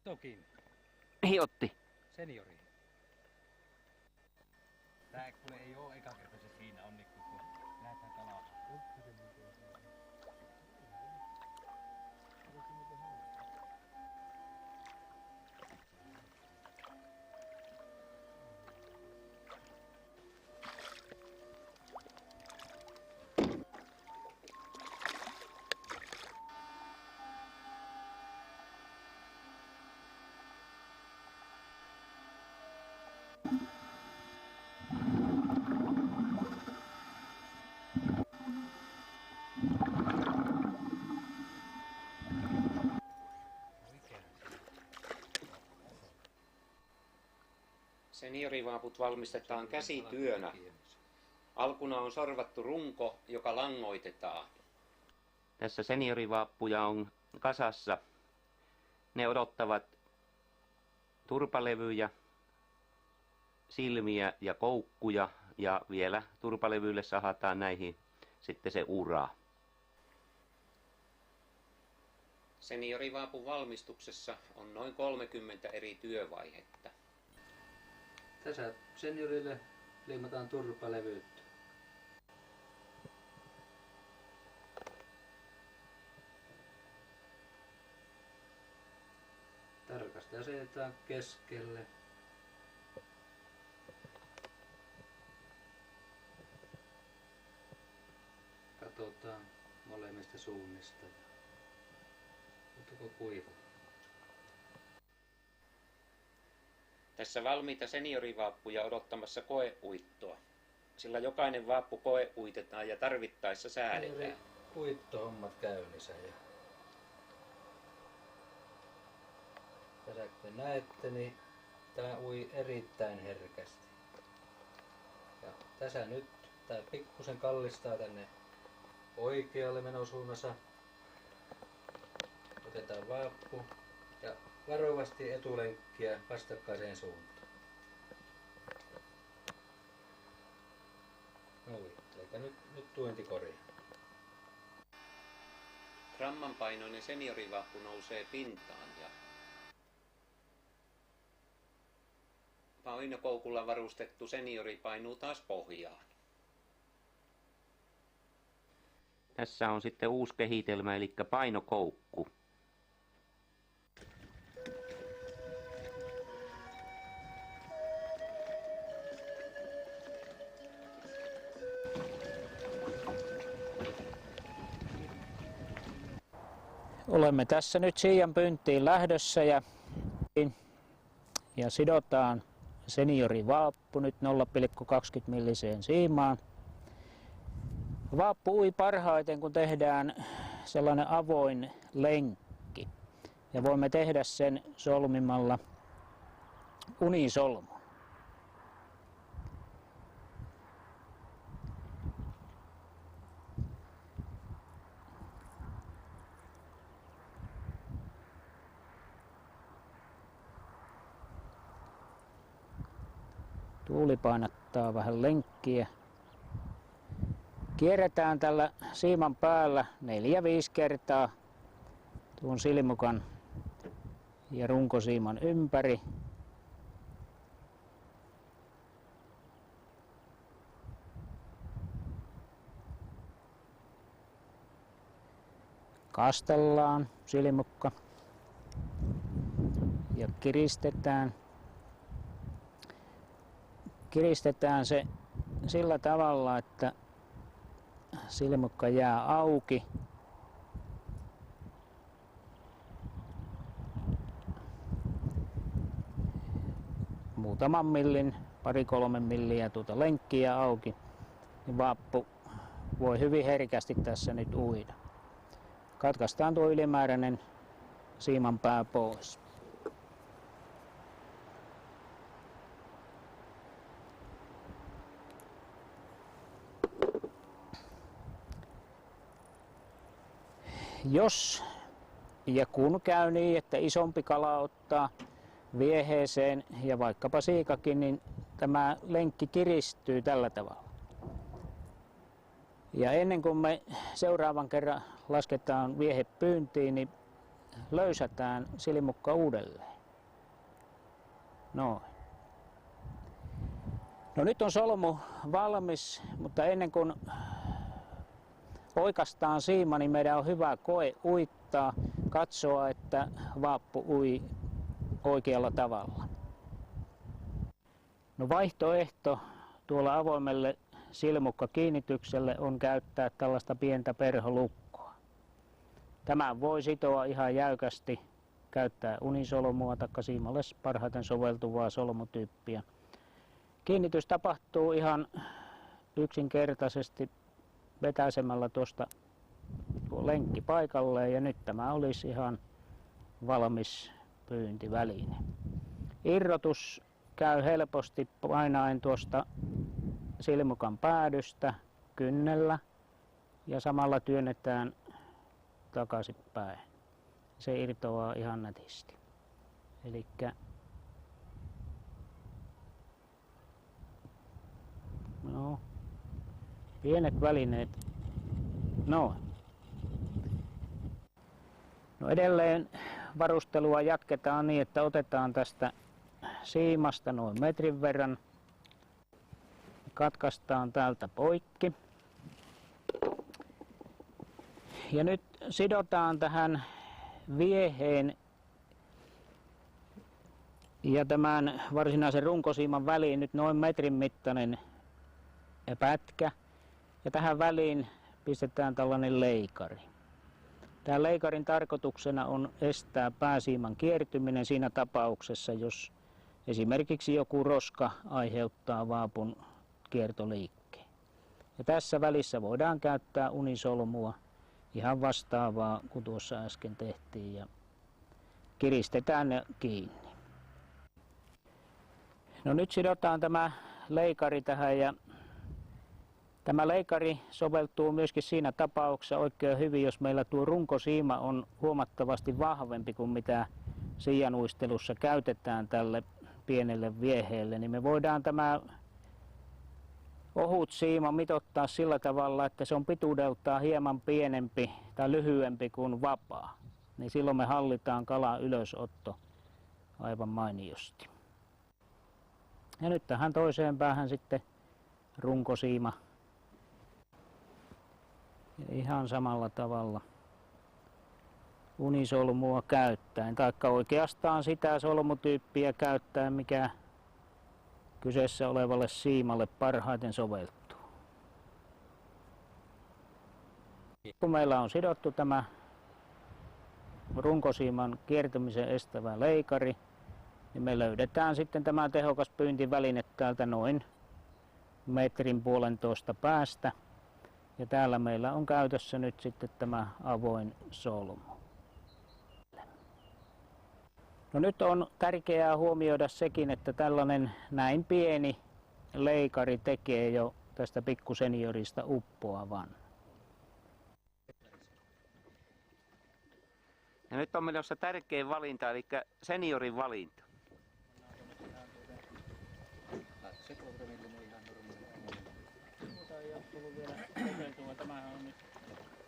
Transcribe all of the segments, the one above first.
Ottokin. Mihin otti? Seniori. Tää kuule ei oo eka kerta se siinä on, niin kun lähdetään kalaa. Seniorivaaput valmistetaan käsityönä. Alkuna on sorvattu runko, joka langoitetaan. Tässä seniorivaappuja on kasassa. Ne odottavat turpalevyjä, silmiä ja koukkuja ja vielä turpalevyille sahataan näihin sitten se ura. Seniorivaapun valmistuksessa on noin 30 eri työvaihetta. Tässä seniorille liimataan turpalevyyttä. Tarkasti asetetaan keskelle. Katsotaan molemmista suunnista. Oletko kuiva? Tässä valmiita seniorivaappuja odottamassa koeuittoa, sillä jokainen vaappu koeuitetaan ja tarvittaessa säädetään. Uittohommat käynnissä. Tässä kuten näette, niin tämä ui erittäin herkästi. Ja tässä nyt tämä pikkusen kallistaa tänne oikealle menosuunnassa. Otetaan vaappu ja varovasti etulenkkiä vastakkaiseen suuntaan. Noin, eli nyt tuinti korjaa. Gramman painoinen seniorivaappu nousee pintaan ja painokoukulla varustettu seniori painuu taas pohjaan. Tässä on sitten uusi kehitelmä, eli painokoukku. Olemme tässä nyt siian pyyntiin lähdössä ja sidotaan seniorivaappu nyt 0,20 milliseen siimaan. Vaappu ui parhaiten, kun tehdään sellainen avoin lenkki. Ja voimme tehdä sen solmimalla unisolmun. Tuuli painattaa vähän lenkkiä. Kierretään tällä siiman päällä 4-5 kertaa tuon silmukan ja runkosiiman ympäri. Kastellaan silmukka ja kiristetään. Kiristetään se sillä tavalla, että silmukka jää auki. Muutaman millin, 2-3 milliä tuota lenkkiä auki, niin vaappu voi hyvin herkästi tässä nyt uida. Katkaistaan tuo ylimääräinen siiman pää pois. Jos ja kun käy niin, että isompi kala ottaa vieheeseen ja vaikkapa siikakin, niin tämä lenkki kiristyy tällä tavalla. Ja ennen kuin me seuraavan kerran lasketaan viehe pyyntiin, niin löysätään silmukka uudelleen. Noin. No nyt on solmu valmis, mutta ennen kuin oikaistaan siima, niin meidän on hyvä uittaa, katsoa, että vaappu ui oikealla tavalla. No vaihtoehto tuolla avoimelle silmukkakiinnitykselle on käyttää tällaista pientä perholukkoa. Tämän voi sitoa ihan jäykästi, käyttää unisolmua tai siimalle parhaiten soveltuvaa solmutyyppiä. Kiinnitys tapahtuu ihan yksinkertaisesti vetäisemällä tuosta tuo lenkki paikalleen, ja nyt tämä olisi ihan valmis pyyntiväline. Irrotus käy helposti painaen tuosta silmukan päädystä kynnellä ja samalla työnnetään takaisinpäin. Se irtoaa ihan nätisti. Elikkä no, pienet välineet. No edelleen varustelua jatketaan niin, että otetaan tästä siimasta noin metrin verran. Katkaistaan täältä poikki. Ja nyt sidotaan tähän vieheen ja tämän varsinaisen runkosiiman väliin nyt noin metrin mittainen pätkä. Ja tähän väliin pistetään tällainen leikari. Tämän leikarin tarkoituksena on estää pääsiiman kiertyminen siinä tapauksessa, jos esimerkiksi joku roska aiheuttaa vaapun kiertoliikkeen. Ja tässä välissä voidaan käyttää unisolmua, ihan vastaavaa kuin tuossa äsken tehtiin, ja kiristetään ne kiinni. No nyt sidotaan tämä leikari tähän, ja tämä leikari soveltuu myöskin siinä tapauksessa oikein hyvin, jos meillä tuo runkosiima on huomattavasti vahvempi kuin mitä siianuistelussa käytetään tälle pienelle vieheelle, niin me voidaan tämä ohut siima mitoittaa sillä tavalla, että se on pituudeltaan hieman pienempi tai lyhyempi kuin vapaa. Niin silloin me hallitaan kalan ylösotto aivan mainiosti. Ja nyt tähän toiseen päähän sitten runkosiima. Ja ihan samalla tavalla unisolmua käyttäen, taikka oikeastaan sitä solmutyyppiä käyttäen, mikä kyseessä olevalle siimalle parhaiten soveltuu. Kun meillä on sidottu tämä runkosiiman kiertymisen estävä leikari, niin me löydetään sitten tämä tehokas pyyntiväline täältä noin metrin puolentoista päästä. Ja täällä meillä on käytössä nyt sitten tämä avoin solmu. No nyt on tärkeää huomioida sekin, että tällainen näin pieni leikari tekee jo tästä pikkuseniorista uppoavan. Ja nyt on menossa tärkein valinta, eli seniorin valinta. Tämähän on nyt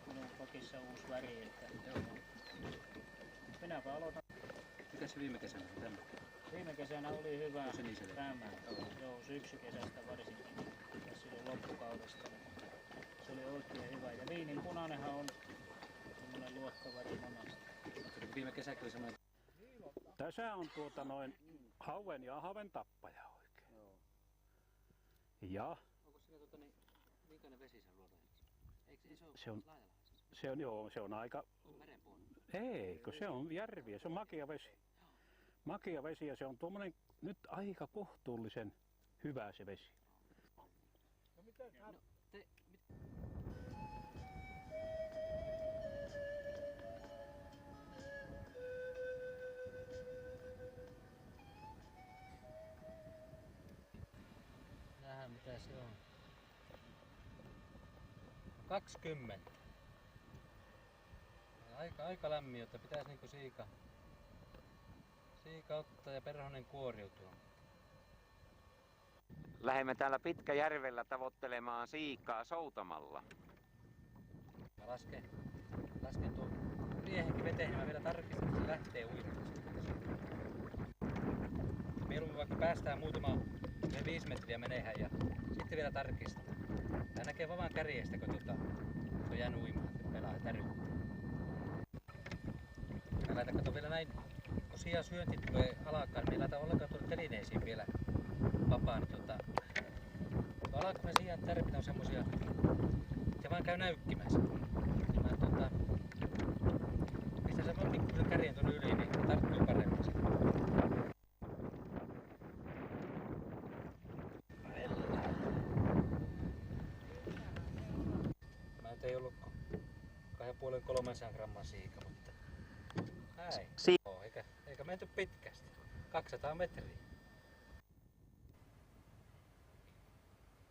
minun pakissa uusi väri, että minäpä aloitan. Mitäs se viime kesänä on tämä? Viime kesänä oli hyvä tämä. Joo, syksykesästä varsinkin. Ja silloin loppukaudesta. Se oli oikein hyvä. Ja viinin punainenhan on semmoinen luokkaväri monesti. Viime kesäkin oli semmoinen. Tässä on hauen ja haven tappaja oikein. Joo. Ja Onko siinä minkäinen vesi sen luotaisesti? Eikö se on laajalaiset? se on aika. Merenpuolella. Ei, kun se on järviä, se on makea vesi. Makea vesi ja se on tuommoinen nyt aika kohtuullisen hyvä se vesi. No te, nähdään mitä se on. 20. Aika lämmin, jotta pitäisi niinku siika ottaa ja perhonen kuoriutua. Lähdemme täällä Pitkäjärvellä tavoittelemaan siikaa soutamalla. Mä lasken tuon riehenkin veteen, niin mä vielä tarkistan, että se lähtee uimaan. Mieluummin päästään muutama 5 metriä menehän ja sitten vielä tarkistetaan. Tää näkee vaan kärjestä, kun se on jäänyt uimaan, että pelaa täryttää. Mä laitan kato vielä näin, kun sian syönti tulee alkaa, niin laitan ollenkaan tuonne telineisiin vielä vapaan. Alkaa ne sian tärpit on semmosia, se vaan käy näykkimässä. Mä pistän sen vaan pikkuisen kärjen tuonne yli, niin tarttuu paremmin se. Mä nyt ei ollut 2,5-300 grammaa siika, mutta näin. Oo, eikä menty pitkästi. 200 metriä.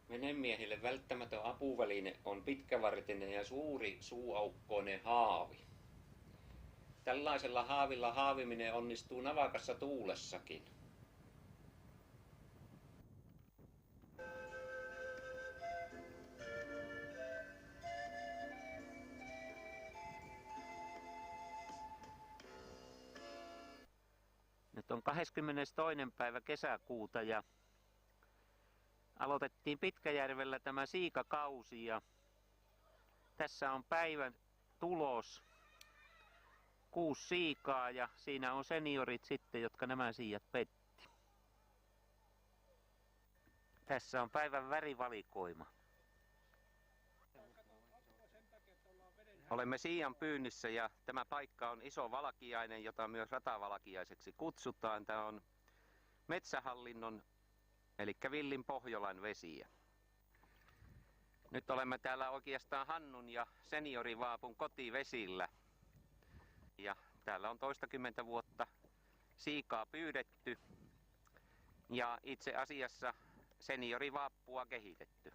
Venemiehille välttämätön apuväline on pitkävartinen ja suuri suuaukkoinen haavi. Tällaisella haavilla haaviminen onnistuu navakassa tuulessakin. Nyt on 22. päivä kesäkuuta ja aloitettiin Pitkäjärvellä tämä siikakausi ja tässä on päivän tulos. 6 siikaa ja siinä on seniorit sitten, jotka nämä siijat petti. Tässä on päivän värivalikoima. Olemme siian pyynnissä ja tämä paikka on iso valkiainen, jota myös ratavalkiaiseksi kutsutaan. Tämä on Metsähallinnon eli Villin Pohjolan vesiä. Nyt olemme täällä oikeastaan Hannun ja seniorivaapun kotivesillä. Ja täällä on toistakymmentä vuotta siikaa pyydetty ja itse asiassa seniorivaappua kehitetty.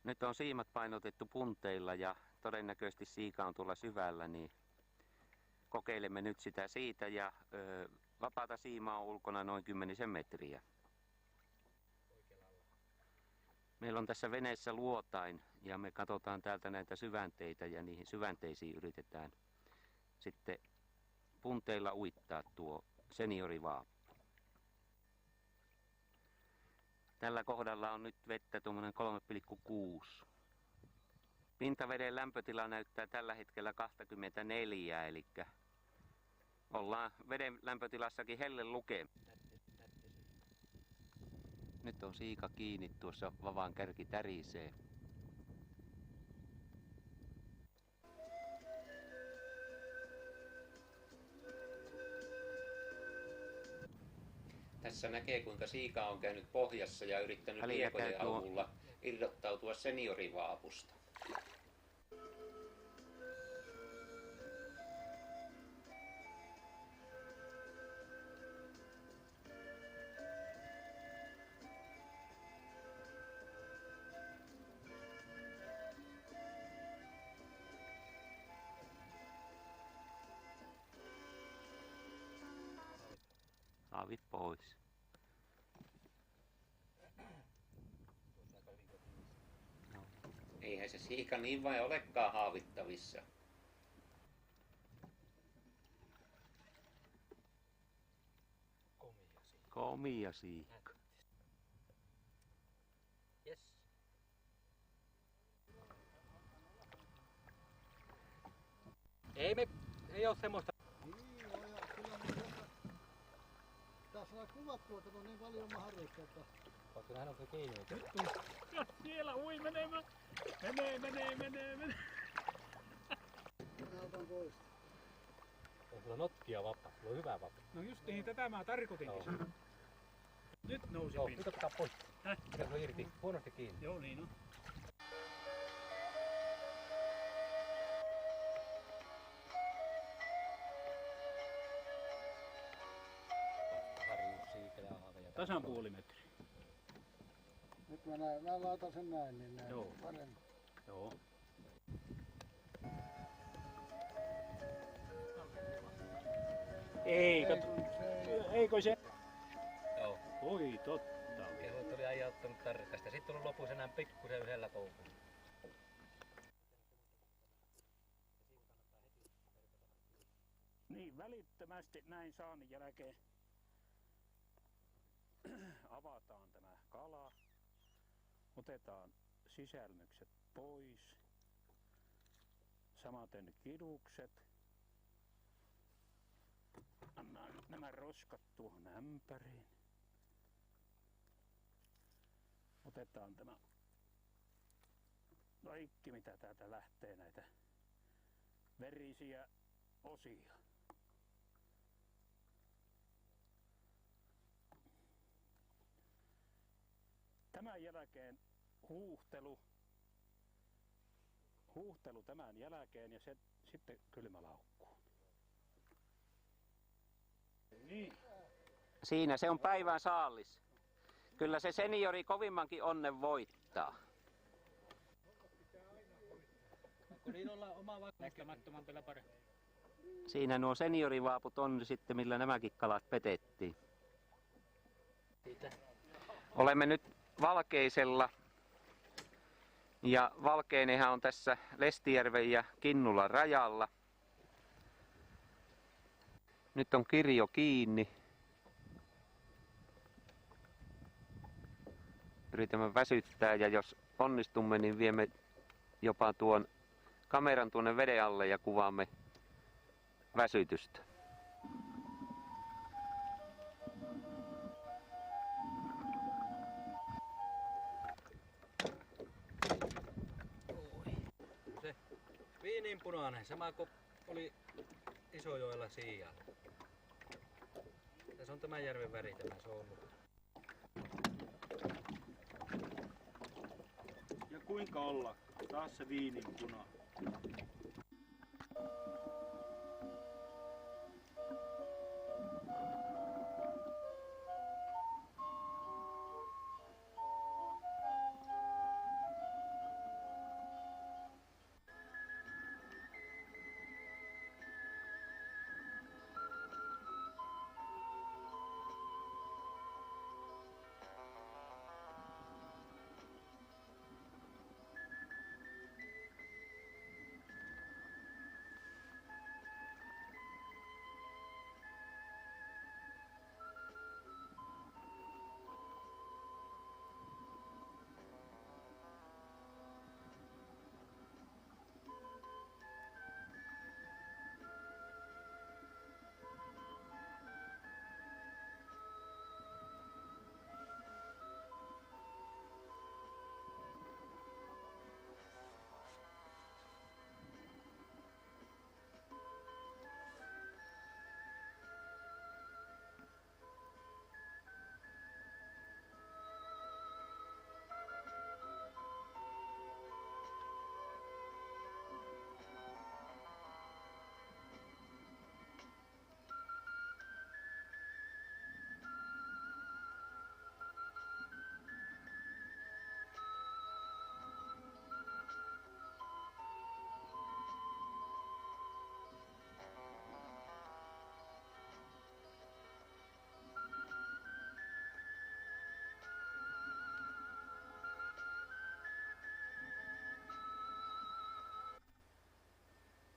Nyt on siimat painotettu punteilla ja todennäköisesti siika on tuolla syvällä, niin kokeilemme nyt sitä siitä ja vapaata siimaa on ulkona noin 10 metriä. Meillä on tässä veneessä luotain ja me katsotaan täältä näitä syvänteitä ja niihin syvänteisiin yritetään sitten punteilla uittaa tuo seniorivaappu. Tällä kohdalla on nyt vettä tuommoinen 3,6. Pintaveden lämpötila näyttää tällä hetkellä 24, eli ollaan veden lämpötilassakin helle lukee. Nyt on siika kiinni, tuossa vavan kärki tärisee. Tässä näkee, kuinka siika on käynyt pohjassa ja yrittänyt riekojen avulla irrottautua seniorivaapusta. Haavit pois. No. Eihän se siika niin vai olekaan haavittavissa. Komia siika. Yes. Ei oo semmoista. Tässä on kuvattu, että on niin paljon mahdollista, että... Ootko nähnyt, onko kiinni? Ja siellä ui menemään. Menee. Otan pois. On sulla notkia vapaa, sulla on hyvä vapaa. No justiin tätä mä tarkoitinkin. Joo. Nyt nousi Joo, pinta. nyt ottaa pois. Häh? Mikä sulla irti? Huonosti kiinni. Joo niin on. Tasan puoli metriä. Nyt mä laitan sen näin, niin näin. Joo. Paremmin. Joo. Eikö se? Joo. Oi totta. Kehot oli aiheuttanut tarkasta. Sitten on lopussa enää pikkusen yhdellä koukulla. Niin välittömästi näin saannin jälkeen avataan tämä kala, otetaan sisälmykset pois, samaten kidukset. Annan nämä roskat tuohon ämpäriin. Otetaan tämä kaikki mitä täältä lähtee, näitä verisiä osia. Tämän jälkeen huuhtelu tämän jälkeen ja sitten kylmälaukkuun. Niin. Siinä se on päivän saalis. Kyllä se seniori kovimmankin onnen voittaa. Onko niillä oma näkymättömän vielä parempi? Siinä nuo seniorivaaput on sitten, millä nämäkin kalat petettiin. Siitä. Olemme nyt Valkeisella. Ja Valkeinenhan on tässä Lestijärven ja Kinnulan rajalla. Nyt on kirjo kiinni. Yritämme väsyttää ja jos onnistumme, niin viemme jopa tuon kameran tuonne veden alle ja kuvaamme väsytystä. Se viininpunainen, sama kuin oli Isojoella Siijalla. Tässä on tämän järven väri, tämä solmu. Ja kuinka olla? Taas se viininpuna.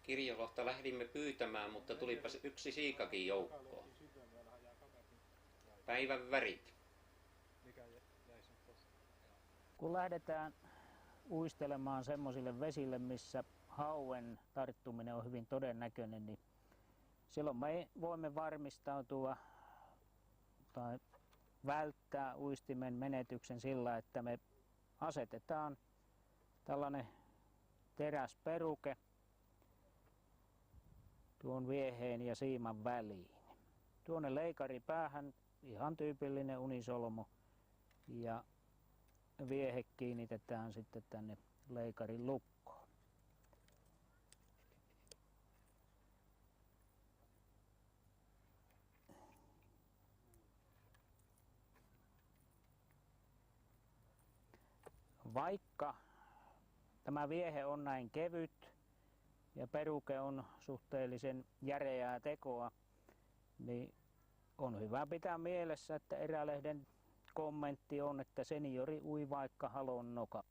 Kirjolohta lähdimme pyytämään, mutta tulipa yksi siikakin joukkoon. Päivän värit. Kun lähdetään uistelemaan semmoisille vesille, missä hauen tarttuminen on hyvin todennäköinen, niin silloin me voimme varmistautua tai välttää uistimen menetyksen sillä, että me asetetaan tällainen teräsperuke tuon vieheen ja siiman väliin. Tuonne leikaripäähän ihan tyypillinen unisolmu ja viehe kiinnitetään sitten tänne leikarin lukkoon. Vaikka tämä viehe on näin kevyt ja peruke on suhteellisen järeää tekoa, niin on hyvä pitää mielessä, että Erälehden kommentti on, että seniori ui vaikka halon noka.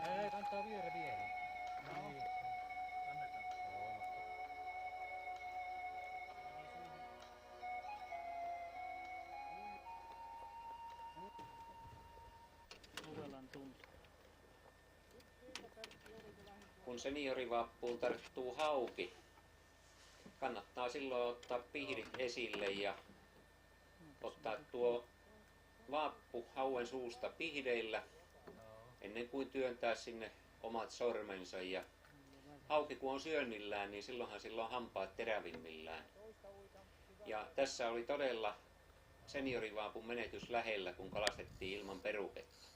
Ei, kantaa viereen. kun seniorivappuun tarttuu hauki, kannattaa silloin ottaa pihdit esille ja ottaa tuo vappu hauen suusta pihdeillä ennen kuin työntää sinne omat sormensa. Ja hauki kun on syönnillään, niin silloinhan sillä on hampaat terävimmillään. Ja tässä oli todella seniorivaapun menetys lähellä, kun kalastettiin ilman peruketta.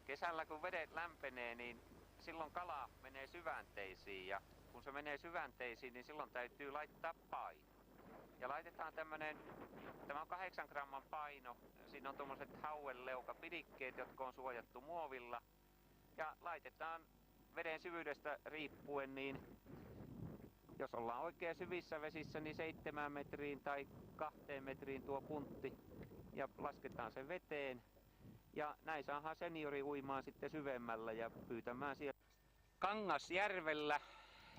Kesällä kun vedet lämpenee, niin silloin kala menee syvänteisiin, ja kun se menee syvänteisiin, niin silloin täytyy laittaa paino. Ja laitetaan tämä on 8 gramman paino, siinä on tuommoiset hauenleukapidikkeet, jotka on suojattu muovilla, ja laitetaan veden syvyydestä riippuen, niin jos ollaan oikein syvissä vesissä, niin 7 metriin tai 2 metriin tuo puntti, ja lasketaan sen veteen. Ja näin saadaan seniori uimaan sitten syvemmällä ja pyytämään siellä Kangasjärvellä.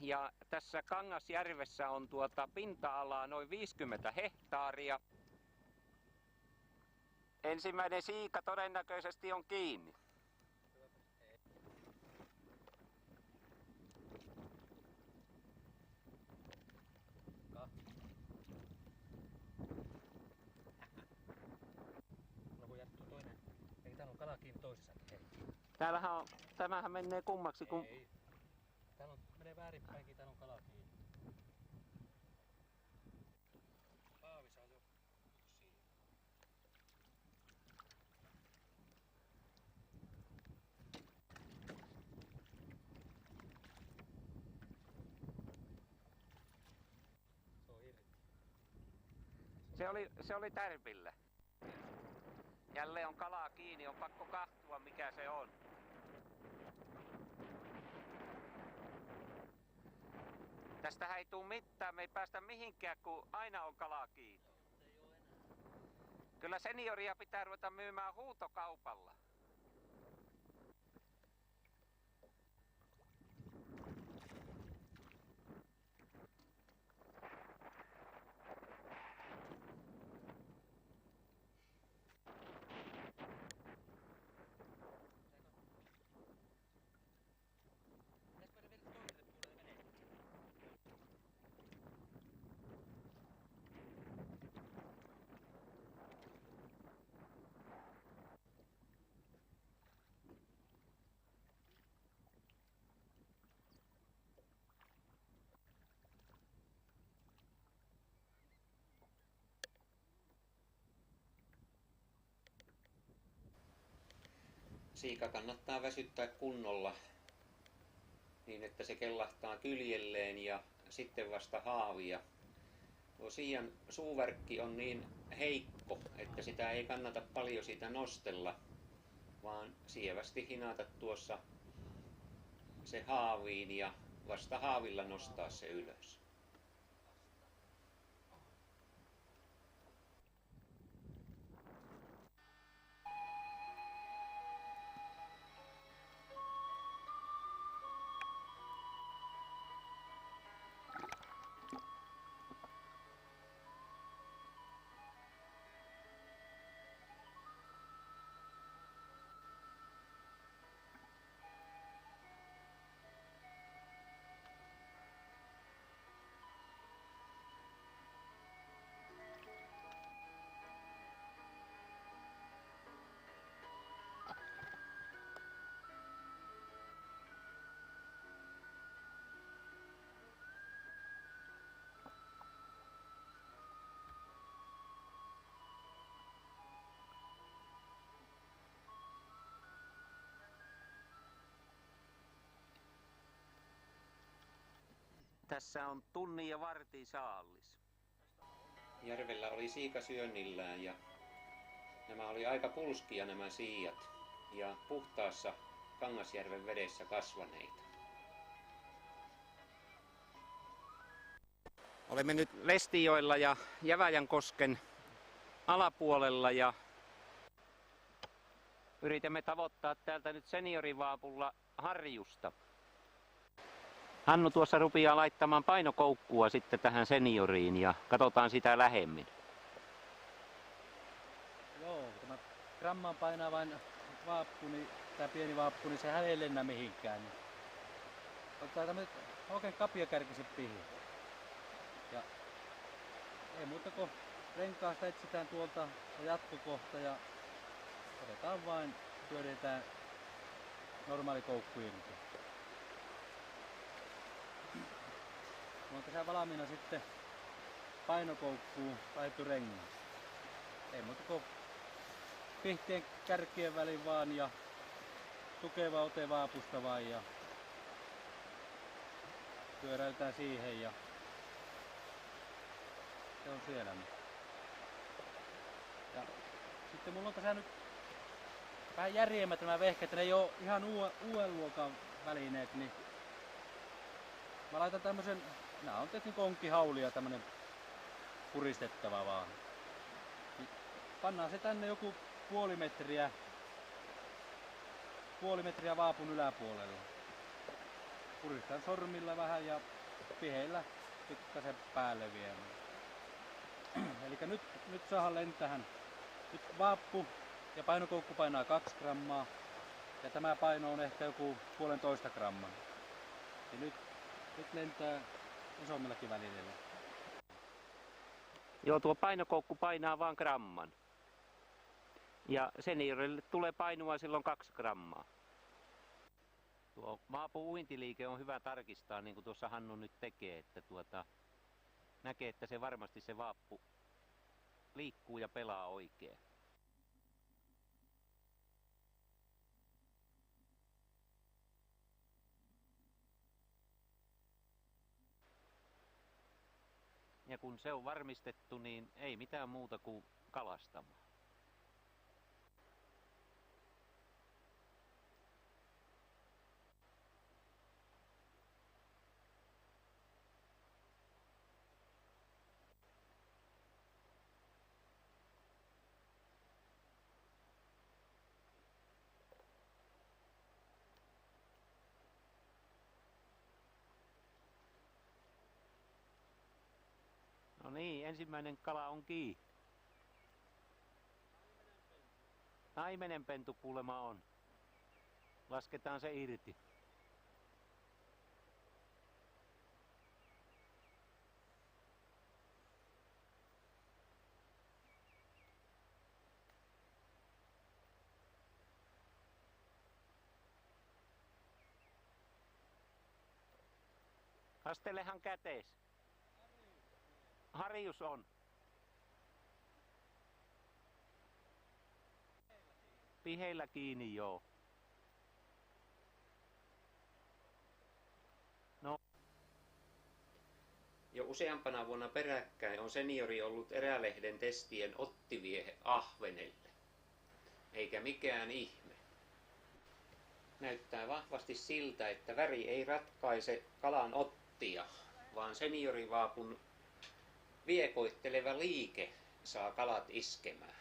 Ja tässä Kangasjärvessä on pinta-alaa noin 50 hehtaaria. Ensimmäinen siika todennäköisesti on kiinni. Kala kiinni toisessakin. Tämähän menee kummaksi kun... Ei. Menee väärinpäinkin, täällä on kala kiinni. Paavi saa jo siihen. Se on irti. Se oli tärpillä. Jälleen on kalaa kiinni, on pakko katsoa mikä se on. Tästähän ei tule mitään, me ei päästä mihinkään, kun aina on kalaa kiinni. Kyllä senioria pitää ruveta myymään huutokaupalla. Siika kannattaa väsyttää kunnolla niin, että se kellahtaa kyljelleen ja sitten vasta haavia. Tuo siian suuverkki on niin heikko, että sitä ei kannata paljon siitä nostella, vaan sievästi hinata tuossa se haaviin ja vasta haavilla nostaa se ylös. Tässä on tunnin ja vartin saallis. Järvellä oli siika syönnillään ja nämä oli aika pulskia nämä siijat ja puhtaassa Kangasjärven vedessä kasvaneita. Olemme nyt Lestijoella ja Jäväjänkosken alapuolella ja yritämme tavoittaa täältä nyt seniorivaapulla harjusta. Hannu tuossa rupeaa laittamaan painokoukkua sitten tähän senioriin ja katsotaan sitä lähemmin. Joo, tämä gramman painaa vain vaappu, niin, tämä pieni vaappu, niin sehän ei lennä mihinkään. Niin ottaa tämmöset oikein kapiakärkiset pihi. Ja ei muuta kuin renkaasta etsitään tuolta jatkokohta ja otetaan vain, työdetään normaali koukku irti. Mulla on tässä valmiina sitten painokoukkuun laitettu rengas. Ei muuta kuin pihtien kärkien väliin vaan ja tukeva ote vaapusta vaan ja pyöräytään siihen ja se on siellä. Ja sitten mulla on tässä nyt vähän järjemmät nämä vehkeet, ne ei oo ihan uuden luokan välineet, niin mä laitan tämmösen, nää on tietysti konkkihaulia, tämmönen puristettava vaan. Pannaan se tänne joku puoli metriä vaapun yläpuolella. Puristan sormilla vähän ja piheillä pikkasen päälle viemään. Eli nyt saadaan lentähän. Nyt vaappu ja painokoukku painaa 2 grammaa. Ja tämä paino on ehkä joku 1,5 grammaa. Ja nyt lentää isommillakin välineillä. Joo, tuo painokoukku painaa vain gramman. Ja seniorille tulee painoa silloin 2 grammaa. Tuo vaappu-uintiliike on hyvä tarkistaa, niin kuin tuossa Hannu nyt tekee, että näkee, että se varmasti se vaappu liikkuu ja pelaa oikein. Ja kun se on varmistettu, niin ei mitään muuta kuin kalastamaan. No niin, ensimmäinen kala on kiinni. Taimenenpentu kuulemma on. Lasketaan se irti. Kastelehan kätees. Harjus on. Piheillä kiinni, joo. No. Jo useampana vuonna peräkkäin on seniori ollut Erälehden testien ottiviehe ahvenelle. Eikä mikään ihme. Näyttää vahvasti siltä, että väri ei ratkaise kalan ottia, vaan seniorivaapun viekoitteleva liike saa kalat iskemään.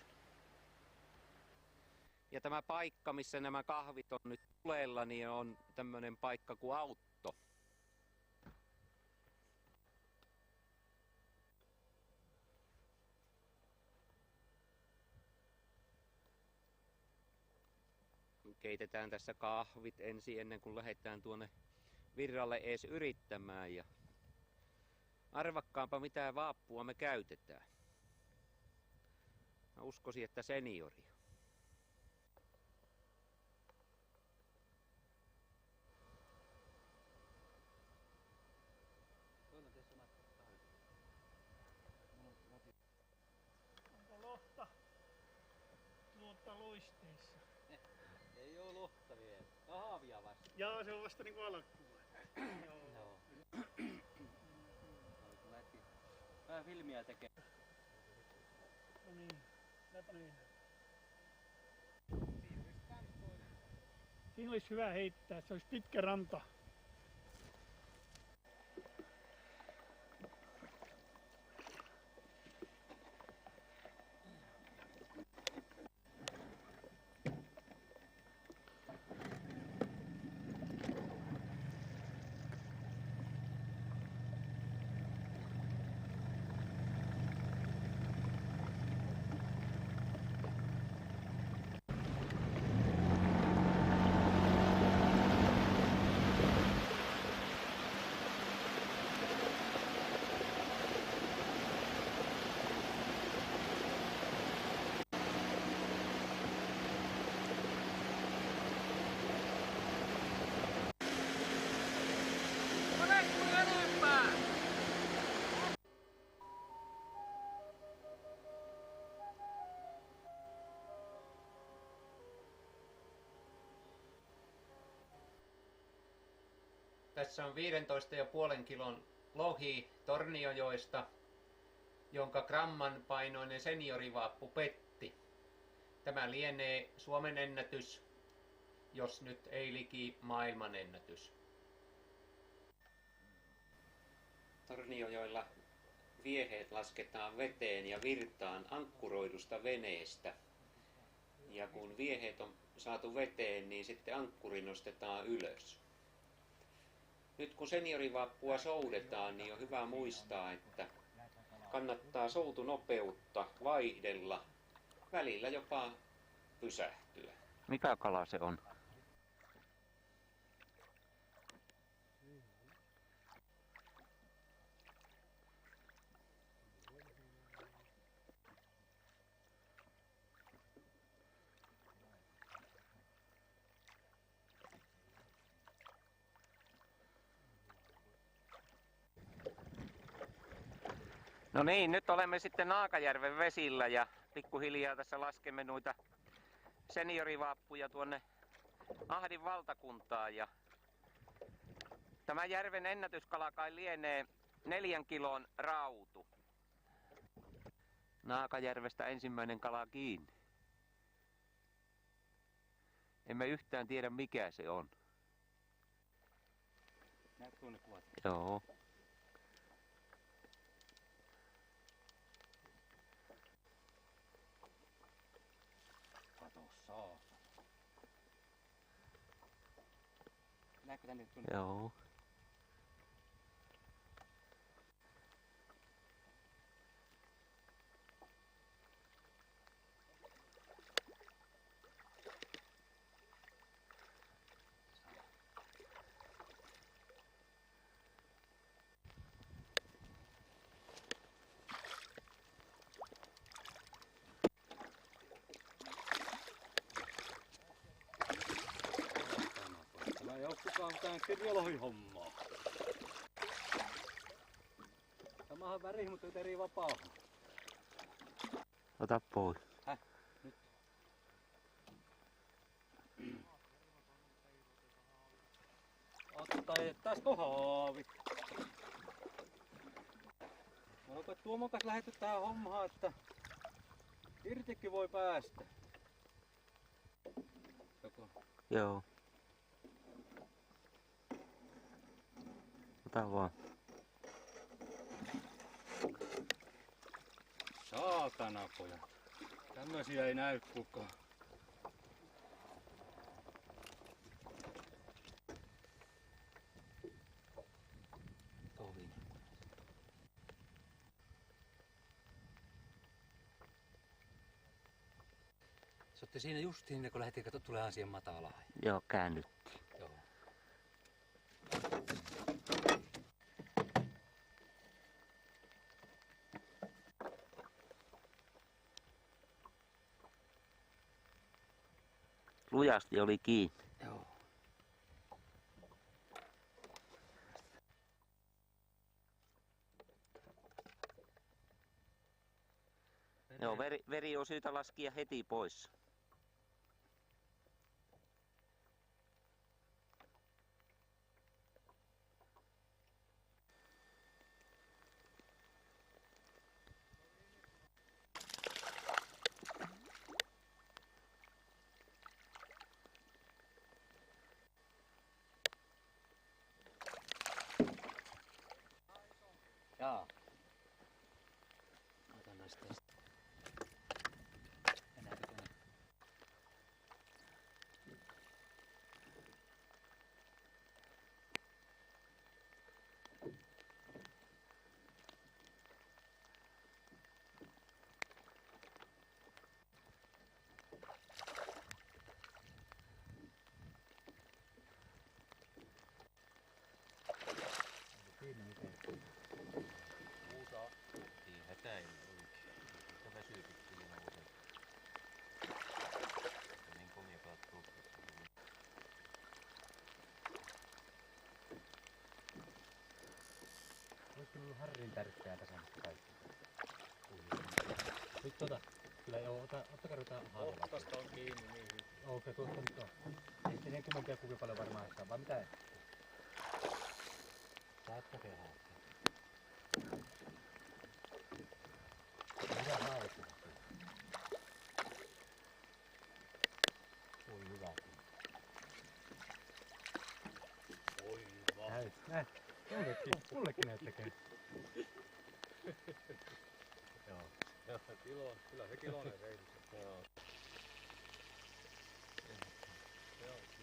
Ja tämä paikka, missä nämä kahvit on nyt tulella, niin on tämmöinen paikka kuin Autto. Keitetään tässä kahvit ensin ennen kuin lähdetään tuonne virralle ees yrittämään. Ja arvakkaanpa mitä vaappua me käytetään. Mä uskoisin, että seniori. Onko lohta luisteissa? Ei oo lohta vielä. Kahvia vasta. Jaa, se on vasta niinku alkuun. Joo. Vähän filmiä tekee. No niin, läpä niin. Siinä olisi hyvä heittää, se olisi pitkä ranta. Tässä on 15,5 kilon lohi Torniojoesta, jonka gramman painoinen seniorivaappu petti. Tämä lienee Suomen ennätys, jos nyt ei liki maailmanennätys. Torniojoilla vieheet lasketaan veteen ja virtaan ankkuroidusta veneestä. Ja kun vieheet on saatu veteen, niin sitten ankkuri nostetaan ylös. Nyt kun seniorivappua soudetaan, niin on hyvä muistaa, että kannattaa soutunopeutta vaihdella, välillä jopa pysähtyä. Mikä kala se on? No niin, nyt olemme sitten Naakajärven vesillä ja pikkuhiljaa tässä laskemme noita seniorivaappuja tuonne Ahdin valtakuntaan. Ja tämä järven ennätyskala kai lienee 4 kilon rautu. Naakajärvestä ensimmäinen kala kiinni. Emme yhtään tiedä mikä se on. Näetkö ne kuvat? Joo. Kato saatana. Näetkö tänne tuonne? Joo. Tämä ei oo kukaan mitään kirjolohihommaa. Tämähän väri, mutta eri vapaa. Ota pois. Häh? Nyt. Ottaittaisiko haavi? Mä oon Tuomon kanssa lähdetty tähän hommaan, että irtikin voi päästä. Joko? Joo. Ota vaan. Saatana pojat. Tämmösiä ei näy kukaan. Tovin. Se otti siinä justiin, kun lähdettiin tulemaan siihen matalaan. Joo, käännyttiin. Joo. Lujasti oli kiinni. Joo. Joo, veri on syytä laskea heti pois. Jaa. Otan näistä tästä. Enää pitää. Olisi ollut harrin tärkeää tässä kaikki. Nyt kyllä joo, ottakaa ruveta haavilla. Otkasta on kiinni niin hyvin. Okei, tuosta nyt on. Ei se 40 kuinka paljon varmaan saa, vai mitä? Saatko se haastaa? Hyvä nautin. Oi hyvä. Oi Näin. Mullekin näitä tekee. Joo. Kyllä se kiloinen reilu.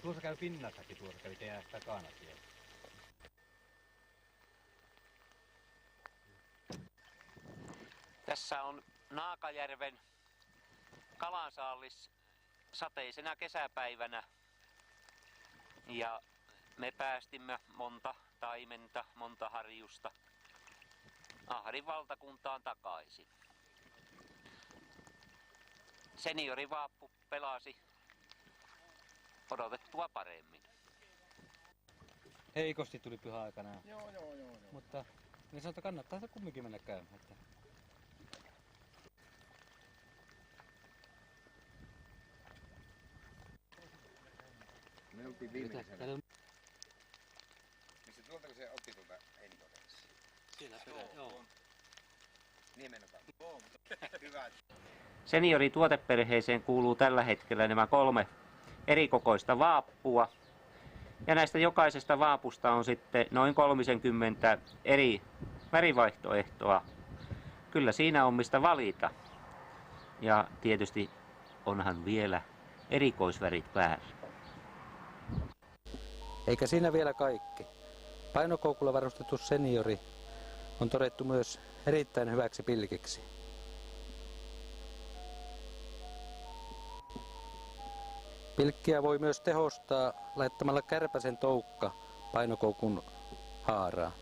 Tuossa käy pinnassakin, tuossa kävi teidän takana siellä. Tässä on Naakajärven kalansaallis sateisena kesäpäivänä. Ja me päästimme monta taimenta, monta harjusta Ahdin valtakuntaan takaisin. Seniorivaappu pelasi odotettua paremmin. Heikosti tuli pyhäaikana. Joo. Mutta niin sanotaan, kannattaa se kumminkin mennä käymään. Että... Me oltiin viimeisenä. Täällä on... Mistä tuoltako se otti tuolta Henkotessa? Siellä perä, joo. Niemenokan. Hyvä. Seniorituoteperheeseen kuuluu tällä hetkellä nämä 3 erikokoista vaappua. Ja näistä jokaisesta vaapusta on sitten noin 30 eri värivaihtoehtoa. Kyllä siinä on mistä valita. Ja tietysti onhan vielä erikoisvärit päällä. Eikä siinä vielä kaikki. Painokoukulla varustettu seniori on todettu myös erittäin hyväksi pilkiksi. Pilkkiä voi myös tehostaa laittamalla kärpäsen toukka painokoukun haaraan.